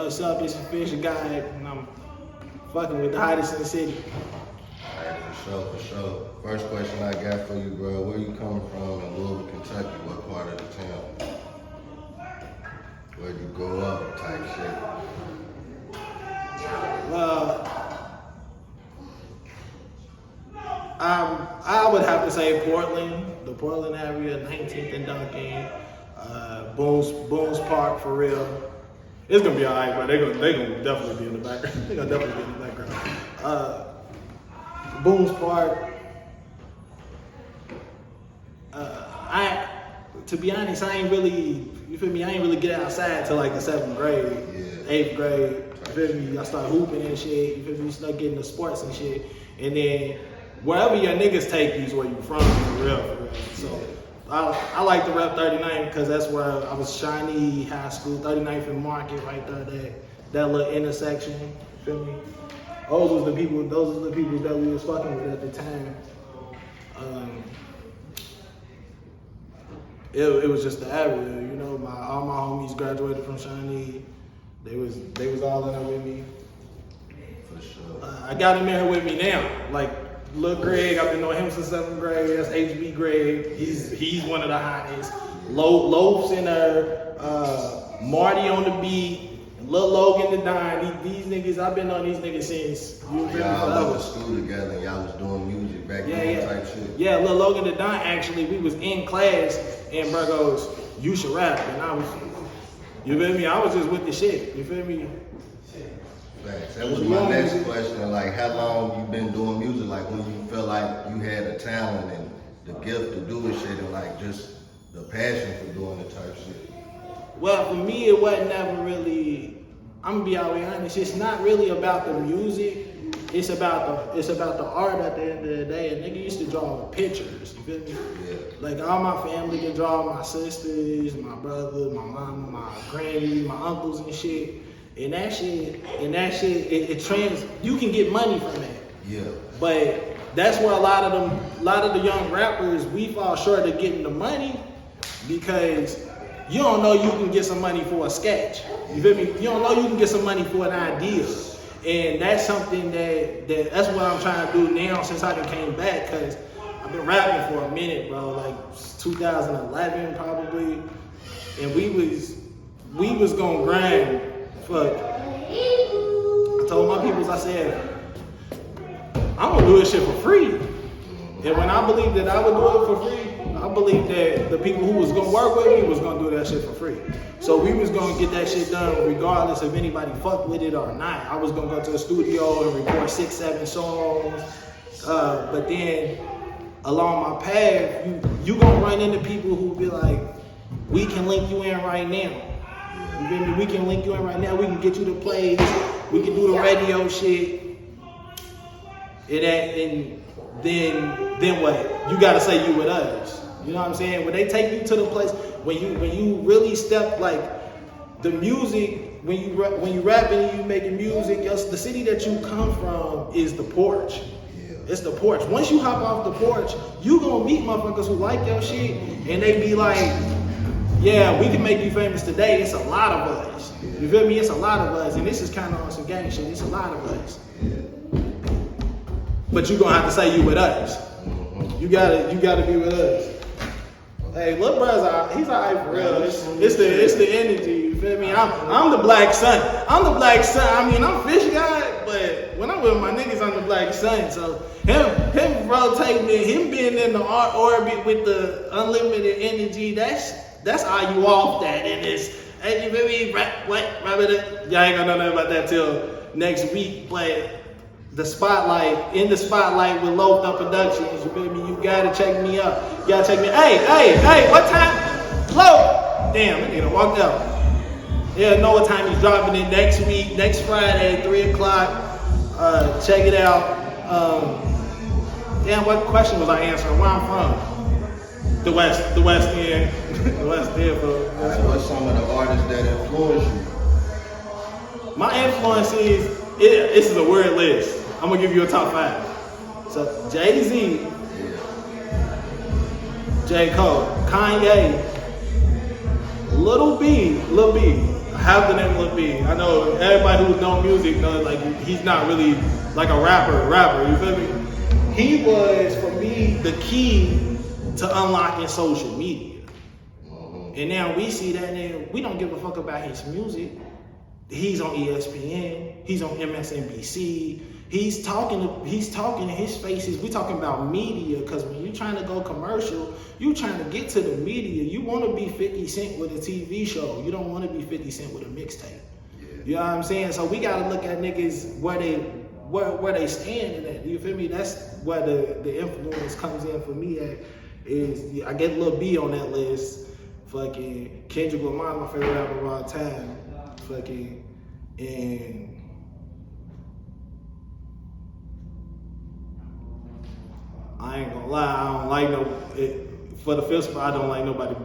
What's up? It's Fish Guy, and I'm fucking with the hottest in the city. Alright, for sure. First question I got for you, bro. Where you coming from in Louisville, Kentucky? What part of the town? Where'd you grow up? Type shit. Well, I would have to say Portland, the Portland area, 19th and Duncan, Boone's Park for real. It's gonna be alright, but they're gonna definitely be in the background. They're gonna definitely be in the background. Boone's Park. To be honest, I ain't really, you feel me? I ain't really get outside till like the 7th grade, 8th grade. You feel me? I started hooping and shit. You feel me? You start getting the sports and shit, and then wherever your niggas take you is where you from, for real. So I like to rep 39 because that's where I was. Shawnee High School, 39th and Market, right there. That little intersection. You feel me? Those was the people that we was fucking with at the time. It was just the area, you know. All my homies graduated from Shawnee. They was all in there with me. For sure. I got him there with me now. Like Lil Greg, I've been knowing him since 7th grade. That's HB Greg. He's one of the hottest. Loaf's in there. Marty on the beat. Lil Logan the Dime. These niggas, I've been on these niggas since y'all went to school together and y'all was doing music back then type shit. Yeah, Lil Logan the Dime, actually, we was in class and bro goes, you should rap. And I was, you feel me? I was just with the shit. You feel me? Thanks. That was my next question. Like, how long you been doing music? Like, when you felt like you had the talent and the gift to do this shit and like just the passion for doing the type shit? Well, for me, it wasn't never really, I'm gonna be all the way honest, it's not really about the music. It's about the art at the end of the day. A nigga used to draw pictures, you feel me? Yeah. Like all my family can draw, my sisters, my brother, my mama, my granny, my uncles and shit. And that shit, it trans. You can get money from that. Yeah. But that's where a lot of the young rappers, we fall short of getting the money because you don't know you can get some money for a sketch. You feel me? You don't know you can get some money for an idea. And that's something that's what I'm trying to do now since I came back, because I've been rapping for a minute, bro, like 2011 probably. And we was gonna grind. Fuck. I told my peoples, I said, I'm gonna do this shit for free. And when I believed that I would do it for free, I believed that the people who was gonna work with me was gonna do that shit for free. So we was gonna get that shit done regardless if anybody fucked with it or not. I was gonna go to the studio and record 6-7 songs. But then along my path, you gonna run into people who be like, we can link you in right now. You feel me? We can link you in right now. We can get you the plays. We can do the radio shit. And then what? You gotta say you with us. You know what I'm saying? When they take you to the place, when you really step like the music, when you rapping and you making music, the city that you come from is the porch. Yeah. It's the porch. Once you hop off the porch, you gonna meet motherfuckers who like your shit, and they be like, yeah, we can make you famous today. It's a lot of us. You feel me? It's a lot of us, and this is kind of on some gang shit. It's a lot of us. But you gonna have to say you with us. You gotta be with us. Hey, Lil Bruh's he's alright for real. It's the energy. You feel me? I'm the black son. I'm the black son. I mean, I'm Fish Guy, but when I'm with my niggas, I'm the black son. So him rotating, him being in the art orbit with the unlimited energy, that's how you off that. And it's, hey, you feel me? Rap it. Y'all ain't gonna know nothing about that till next week, but in the spotlight with Loafed Up Productions, you feel me? You gotta check me out. You gotta check me. Hey, what time? Loaf! Damn, that nigga walked out. Yeah, know what time he's dropping it next week, next Friday, 3 o'clock. Check it out. Damn, what question was I answering? Where I'm from? The West End. The West End, bro. What's some of the artists that influence you? My influence is, this is a weird list. I'm gonna give you a top 5. So Jay-Z, J. Cole, Kanye, Lil B. Half the name Lil B. I know everybody who knows music knows like he's not really like a rapper, you feel me? He was, for me, the key to unlocking social media. And now we see that nigga, we don't give a fuck about his music. He's on ESPN, he's on MSNBC, he's talking in his spaces. We talking about media, because when you're trying to go commercial, you trying to get to the media. You want to be 50 Cent with a TV show. You don't want to be 50 Cent with a mixtape. Yeah. You know what I'm saying? So we gotta look at niggas where they standing at. You feel me? That's where the influence comes in for me at. Is I get Lil B on that list. Fucking Kendrick Lamar, my favorite rapper of all time. Fucking, and I ain't gonna lie, I don't like for the fifth spot, I don't like nobody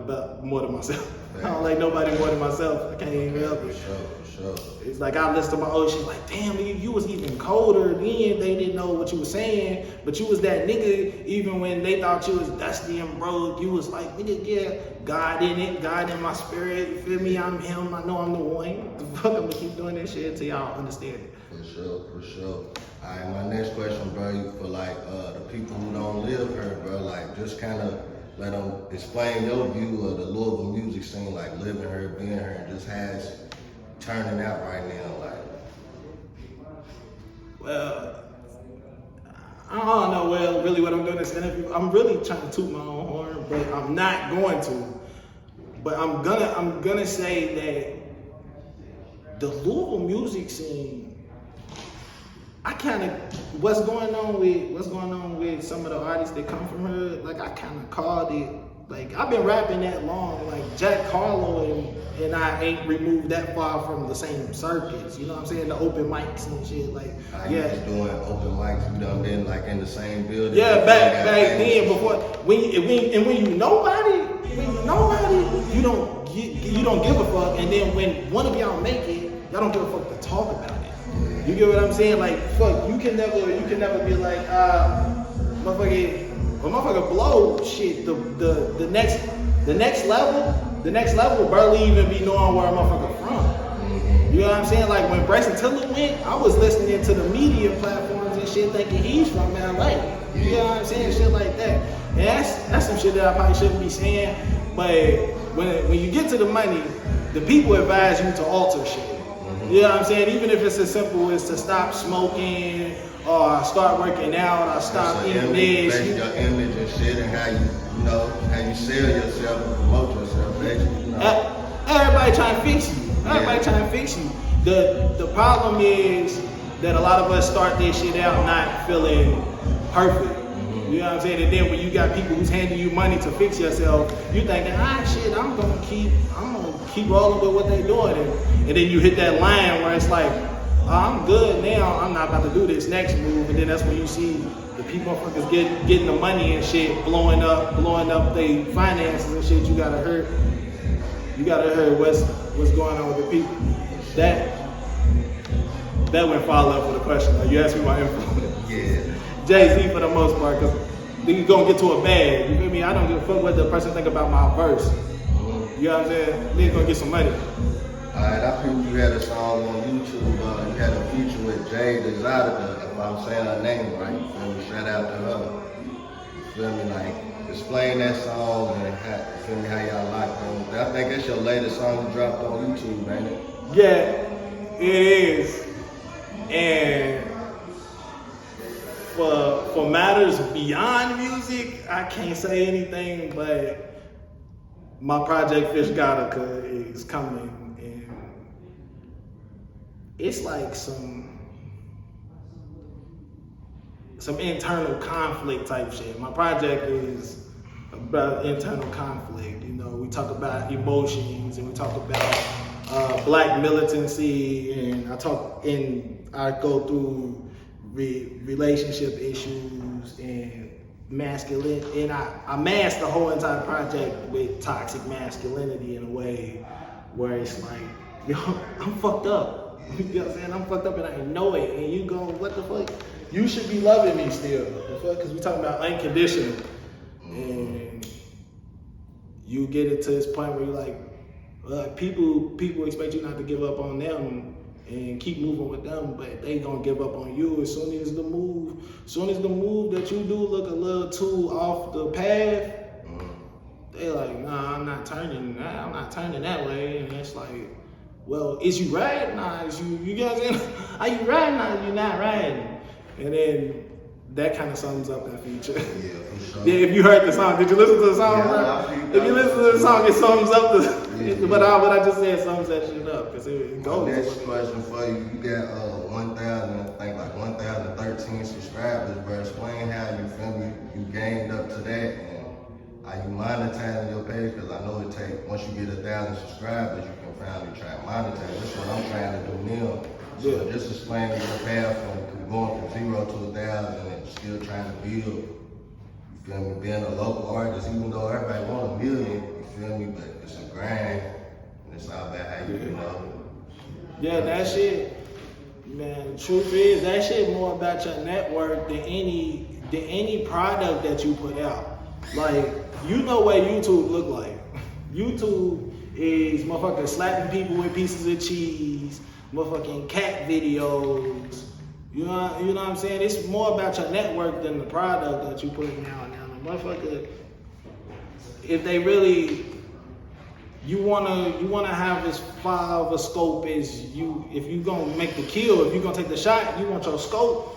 more than myself. I don't like nobody more than myself. I can't even help it. For sure. It's like I listen to my old shit, like, damn, you was even colder then. They didn't know what you were saying, but you was that nigga even when they thought you was dusty and broke. You was like, nigga, yeah, God in it, God in my spirit. You feel me? I'm him. I know I'm the one. The fuck, I'm gonna keep doing that shit until y'all understand it. For sure. All right, my next question, bro, for like the people who don't live here, bro, like just kind of let them explain your view of the Louisville music scene, like living here, being here, and just has turning out right now, like. Well, I don't know really what I'm doing this interview. I'm really trying to toot my own horn, but I'm not going to. But I'm gonna say that the Louisville music scene, I kind of what's going on with some of the artists that come from here. Like I kind of called it. Like I've been rapping that long. Like Jack Harlow and I ain't removed that far from the same circuits. You know what I'm saying? The open mics and shit. Like yeah, doing open mics. You done been like in the same building. Yeah, back then before when you nobody, you don't give a fuck. And then when one of y'all make it, y'all don't give a fuck to talk about it. You get what I'm saying? Like, fuck, you can never be like, motherfucker blow shit. The next level barely even be knowing where a motherfucker from. You know what I'm saying? Like when Bryson Tiller went, I was listening to the media platforms and shit thinking he's from LA. You know what I'm saying? Shit like that. And that's some shit that I probably shouldn't be saying. But when you get to the money, the people advise you to alter shit. You know what I'm saying? Even if it's as simple as to stop smoking or start working out or stop eating this. Your image and shit and how you sell yourself and promote yourself, basically. Everybody trying to fix you. Trying to fix you. The problem is that a lot of us start this shit out not feeling perfect. You know what I'm saying? And then when you got people who's handing you money to fix yourself, you thinking, shit, I'm gonna keep rolling with what they doing. And then you hit that line where it's like, I'm good now, I'm not about to do this next move. And then that's when you see the people motherfuckers getting the money and shit, blowing up their finances and shit. You gotta hurt what's going on with the people. That went far left with a question. Like you asked me my info. Yeah. Jay-Z for the most part, because then you gonna get to a bag. You feel me? I don't give a fuck what the person think about my verse. You know what I'm saying? Niggas gonna get some money. Alright, I think you had a song on YouTube. You had a feature with Jay Exotica, if I'm saying her name right. You feel me? Shout out to her. You feel me? Like, explain that song and you feel me, how y'all like them. I think that's your latest song you dropped on YouTube, ain't it? Yeah, it is. And for matters beyond music, I can't say anything, but my project FishGXD is coming, and it's like some internal conflict type shit. My project is about internal conflict. You know, we talk about emotions and we talk about black militancy, and I go through relationship issues and masculinity, and I mask the whole entire project with toxic masculinity in a way where it's like, yo, I'm fucked up. You know what I'm saying? I'm fucked up and I know it. And you go, what the fuck? You should be loving me still. The fuck? Because we talking about unconditional. And you get it to this point where you're like, People expect you not to give up on them and keep moving with them, but they gonna give up on you as soon as the move that you do look a little too off the path. They like, nah, I'm not turning that way. And it's like, well, is you riding? Nah, is you guys in? Are you riding? Nah, you're not riding. And then that kind of sums up that feature. Yeah, for sure. Yeah, if you heard the song, did you listen to the song? Yeah, if you listen to the song, it sums up what I just said sums that shit up because it goes. Next question for you. You got 1,013 subscribers, bro. Explain how you feel me. You gained up to that, and are you monetizing your page? Because I know it takes once you get 1,000 subscribers, you can finally try to monetize. That's what I'm trying to do now. So just explain your path from going from 0 to 1,000 and still trying to build. You feel me? Being a local artist, even though everybody want 1 million, you feel me? But it's a grind. And it's all about how you Yeah, that shit, man, the truth is, that shit more about your network than any product that you put out. Like, you know what YouTube look like. YouTube is motherfucking slapping people with pieces of cheese, motherfucking cat videos. You know what I'm saying? It's more about your network than the product that you putting out now. The motherfucker, if they really, you wanna have as far of a scope as you. If you gonna make the kill, if you gonna take the shot, you want your scope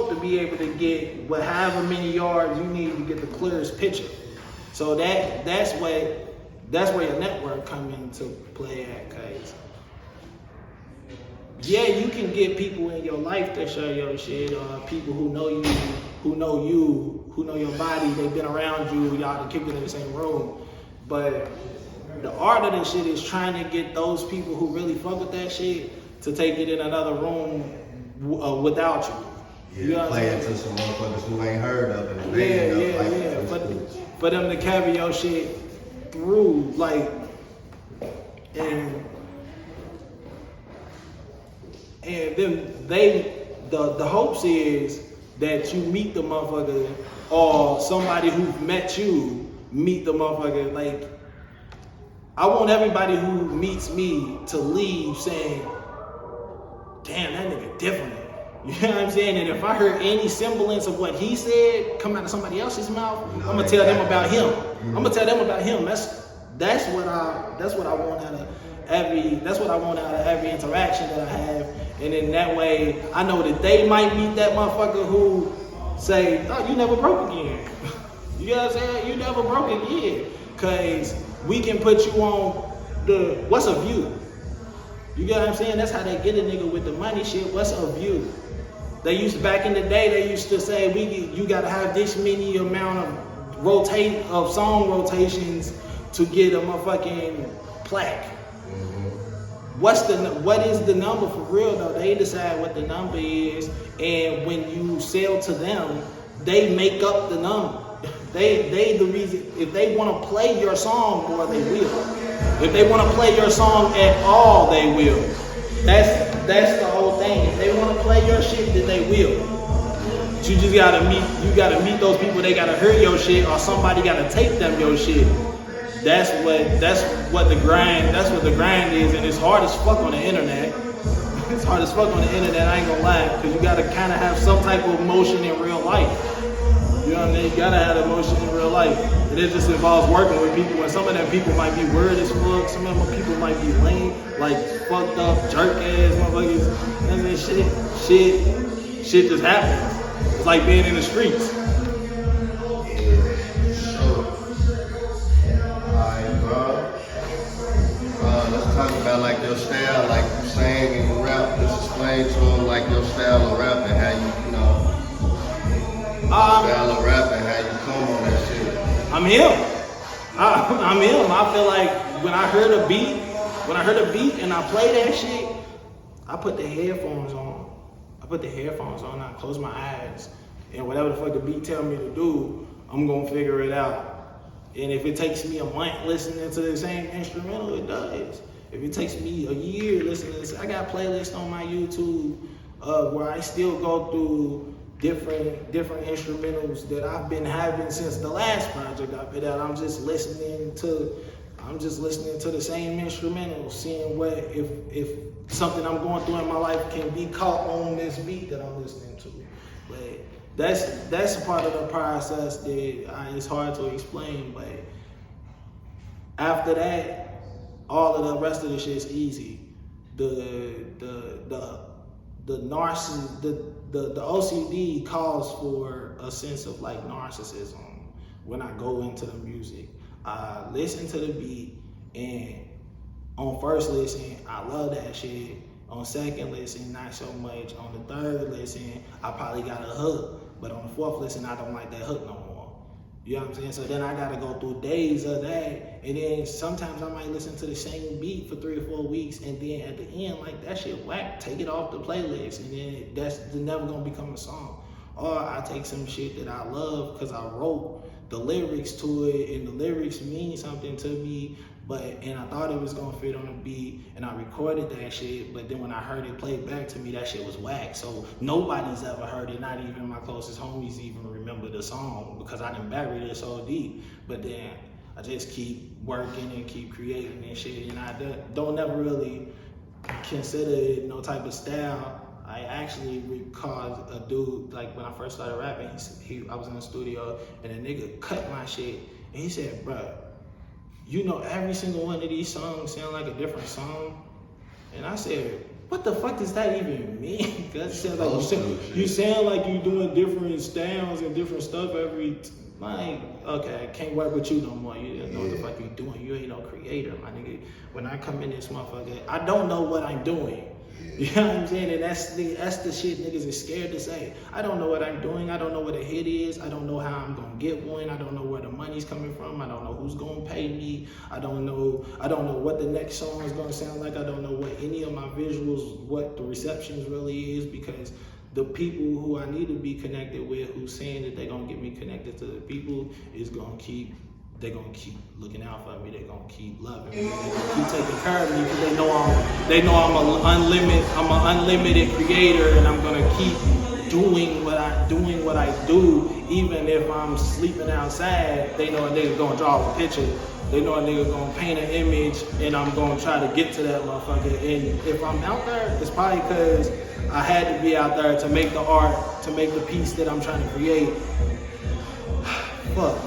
to be able to get however many yards you need to get the clearest picture. So that's where your network come into play at, cause yeah, you can get people in your life that share your shit, or people who know you, who know your body, they've been around you, y'all to kick it in the same room. But the art of this shit is trying to get those people who really fuck with that shit to take it in another room without you. Yeah, you know play it to some motherfuckers who ain't heard of it. For them to carry your shit through, like, and then the hopes is that you meet the motherfucker, or somebody who's met you meet the motherfucker. Like, I want everybody who meets me to leave saying, damn, that nigga different. You know what I'm saying? And if I heard any semblance of what he said come out of somebody else's mouth, I'm gonna tell them about him. I'm gonna tell them about him. That's what I want out of every interaction that I have. And in that way, I know that they might meet that motherfucker who say, oh, you never broke again. You know what I'm saying? You never broke again. Cause we can put you on what's a view? You get what I'm saying? That's how they get a nigga with the money shit. What's a view? Back in the day, they used to say, you gotta have this many amount of song rotations to get a motherfucking plaque. What is the number for real though? They decide what the number is, and when you sell to them, they make up the number. They the reason. If they want to play your song more, they will. If they want to play your song at all, they will. That's the whole thing. If they want to play your shit, then they will. But you just gotta meet those people. They gotta hear your shit, or somebody gotta tape them your shit. That's what the grind is, and it's hard as fuck on the internet. It's hard as fuck on the internet, I ain't gonna lie, because you gotta kind of have some type of emotion in real life. You know what I mean? You gotta have emotion in real life. And it just involves working with people, and some of them people might be weird as fuck, some of them people might be lame, like fucked up, jerk ass motherfuckers. And then shit just happens. It's like being in the streets. Let's talk about like your style, like you sing and you rap. Just explain to them like your style of rapping, how you style of rapping, how you come on that shit. I'm him. I'm him. I feel like when I heard a beat and I play that shit, I put the headphones on. I close my eyes, and whatever the fuck the beat tell me to do, I'm gonna figure it out. And if it takes me a month listening to the same instrumental, it does. If it takes me a year listening to this, I got playlists on my YouTube where I still go through different instrumentals that I've been having since the last project I put out. I'm just listening to I'm just listening to the same instrumental, seeing what if something I'm going through in my life can be caught on this beat that I'm listening to. But that's a part of the process that it's hard to explain. But after that, all of the rest of the shit's easy. The OCD calls for a sense of like narcissism when I go into the music. I listen to the beat, and on first listen, I love that shit. On second listen, not so much. On the third listen, I probably got a hook. But on the fourth listen, I don't like that hook no more. You know what I'm saying? So then I gotta go through days of that. And then sometimes I might listen to the same beat for 3 or 4 weeks. And then at the end, like, that shit whack. Take it off the playlist. And then that's never gonna become a song. Or I take some shit that I love because I wrote the lyrics to it, and the lyrics mean something to me, and I thought it was gonna fit on the beat, and I recorded that shit, but then when I heard it played back to me, that shit was whack. So nobody's ever heard it, not even my closest homies even remember the song, because I done buried it so deep. But then I just keep working and keep creating and shit, and I don't ever really consider it no type of style. I actually recalled a dude, like when I first started rapping, I was in the studio and a nigga cut my shit and he said, bruh, you know every single one of these songs sound like a different song? And I said, what the fuck does that even mean? Cause it sounds like you sound like you doing different styles and different stuff every like, okay, I can't work with you no more. You don't know what the fuck you doing. You ain't no creator, my nigga. When I come in this motherfucker, I don't know what I'm doing. You know what I'm saying? And that's the shit niggas is scared to say. I don't know what I'm doing. I don't know what a hit is. I don't know how I'm gonna get one. I don't know where the money's coming from. I don't know who's gonna pay me. I don't know what the next song is gonna sound like. I don't know what any of my visuals, what the receptions really is, because the people who I need to be connected with, who's saying that they're gonna get me connected to the people, they're gonna keep looking out for me. They're gonna keep loving me. They're gonna keep taking care of me because they know I'm an unlimited creator, and I'm gonna keep doing what I do, even if I'm sleeping outside. They know a nigga gonna draw a picture. They know a nigga gonna paint an image, and I'm gonna try to get to that motherfucker. And if I'm out there, it's probably because I had to be out there to make the art, to make the piece that I'm trying to create. Fuck.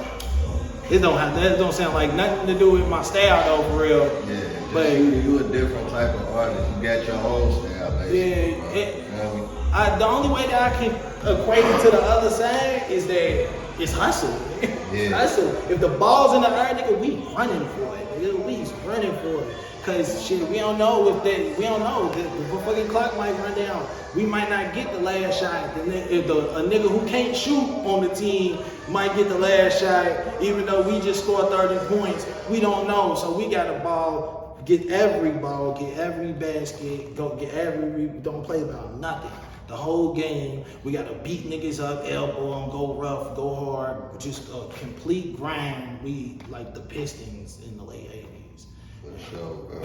That don't sound like nothing to do with my style though, for real. Yeah, but you a different type of artist. You got your own style, basically. Yeah, the only way that I can equate it to the other side is that it's hustle. Yeah. Hustle. If the ball's in the air, nigga, we running for it. Nigga, we running for it. Cause shit, we don't know. The fucking clock might run down. We might not get the last shot. If a nigga who can't shoot on the team might get the last shot, even though we just scored 30 points. We don't know. So we got a ball, get every basket, don't play about nothing. The whole game, we gotta beat niggas up, elbow them, go rough, go hard, just a complete grind. We like the Pistons in the late 80s. For sure, bro.